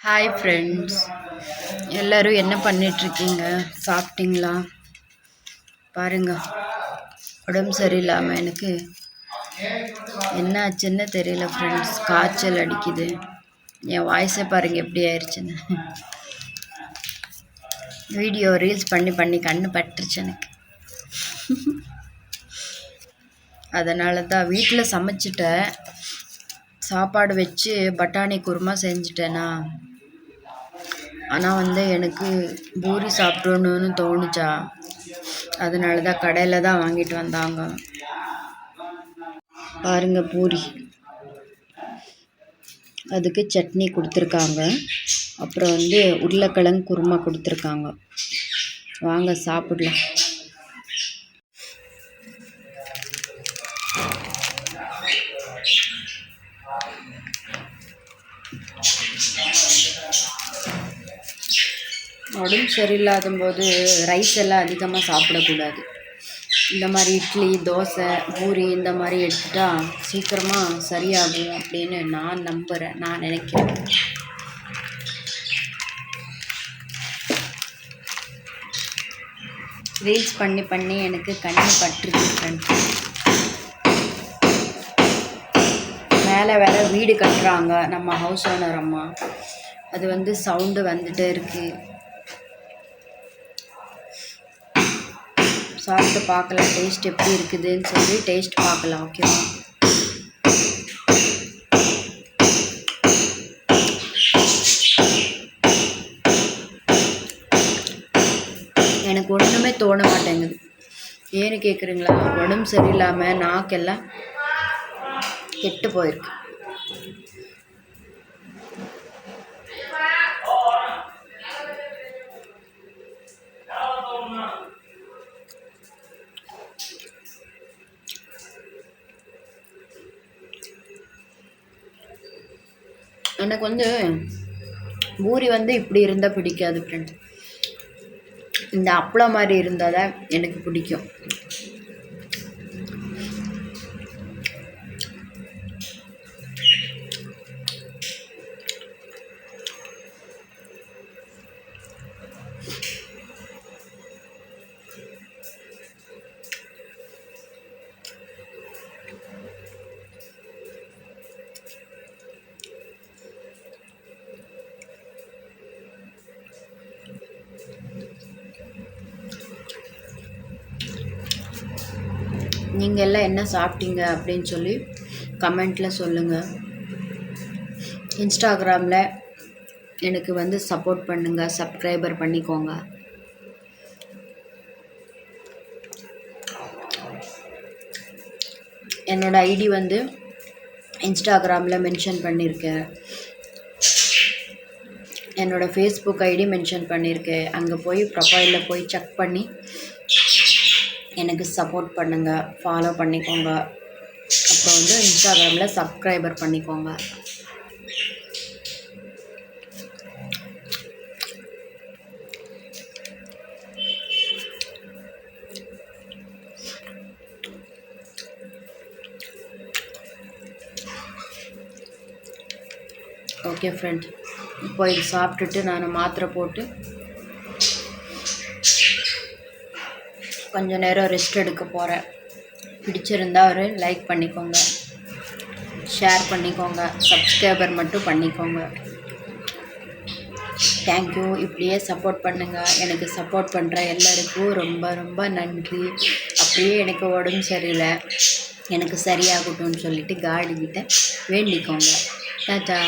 Hi friends, எல்லோரும் என்ன பண்ணிகிட்ருக்கீங்க? சாப்பிட்டீங்களா? பாருங்க, உடம்பு சரியில்லாமல் எனக்கு என்ன ஆச்சுன்னு தெரியல ஃப்ரெண்ட்ஸ். காய்ச்சல் அடிக்குது. என் வாய்ஸை பாருங்கள் எப்படி ஆயிடுச்சுன்னு. வீடியோ ரீல்ஸ் பண்ணி பண்ணி கண்ணு பட்டுருச்சு எனக்கு. அதனால தான் வீட்டில் சமைச்சிட்டேன். சாப்பாடு வச்சு பட்டாணி குருமா செஞ்சுட்டேனா. ஆனால் எனக்கு பூரி சாப்பிடணுன்னு தோணுச்சா, அதனால தான் கடையில் தான் வாங்கிட்டு வந்தாங்க. பாருங்க, பூரி, அதுக்கு சட்னி கொடுத்துருக்காங்க. அப்புறம் உருளைக்கிழங்கு குருமா கொடுத்துருக்காங்க. வாங்க சாப்பிடலாம். உடம்பு சரியில்லாத போது ரைஸ் எல்லாம் அதிகமாக சாப்பிடக்கூடாது. இந்த மாதிரி இட்லி, தோசை, பூரி இந்த மாதிரி எடுத்துட்டா சீக்கிரமாக சரியாகும் அப்படின்னு நான் நம்புகிறேன், நான் நினைக்கிறேன். ரீல்ஸ் பண்ணி பண்ணி எனக்கு கண்ணு பட்டுருக்கு. மேலே வேற வீடு கட்டுறாங்க நம்ம ஹவுஸ் ஓனர் அம்மா. அது சவுண்டு வந்துட்டே இருக்குது. சாப்பிட்டு பார்க்கலாம், டேஸ்ட் எப்படி இருக்குதுன்னு சொல்லி டேஸ்ட் பார்க்கலாம். ஓகேவா? எனக்கு ஒன்றுமே தோண மாட்டேங்குது. ஏன்னு கேட்குறீங்களா? உடம்பு சரியில்லாமல் நாக்கெல்லாம் கெட்டு போயிருக்கு. எனக்கு பூரி இப்படி இருந்தால் பிடிக்காது ஃப்ரெண்ட். இந்த அப்பளம் மாதிரி இருந்தால் தான் எனக்கு பிடிக்கும். நீங்கள் எல்லாம் என்ன சாப்பிட்டீங்க அப்படின்னு சொல்லி கமெண்ட்டில் சொல்லுங்கள். இன்ஸ்டாகிராமில் எனக்கு சப்போர்ட் பண்ணுங்கள், சப்ஸ்கிரைபர் பண்ணிக்கோங்க. என்னோடய ஐடி இன்ஸ்டாகிராமில் மென்ஷன் பண்ணியிருக்கேன். என்னோடய ஃபேஸ்புக் ஐடி மென்ஷன் பண்ணியிருக்கேன். அங்கே போய் ப்ரொஃபைலில் போய் செக் பண்ணி எனக்கு சப்போர்ட் பண்ணுங்கள், ஃபாலோ பண்ணிக்கோங்க. அப்புறம் இன்ஸ்டாகிராமில் சப்ஸ்கிரைபர் பண்ணிக்கோங்க. ஓகே ஃப்ரெண்ட், இப்போ இது சாப்பிட்டுட்டு நான் மாத்திரை போட்டு கொஞ்சம் நேரம் ரெஸ்ட் எடுக்க போகிறேன். பிடிச்சிருந்தா ஒரு லைக் பண்ணிக்கோங்க, ஷேர் பண்ணிக்கோங்க, சப்ஸ்கிரைபர் மட்டும் பண்ணிக்கோங்க. தேங்க்யூ. இப்படியே சப்போர்ட் பண்ணுங்கள். எனக்கு சப்போர்ட் பண்ணுற எல்லாருக்கும் ரொம்ப ரொம்ப நன்றி. அப்படியே எனக்கு உடம்பு சரியில்லை, எனக்கு சரியாகட்டும்னு சொல்லிட்டு காடிக்கிட்ட வேண்டிக்கோங்க. டாடா.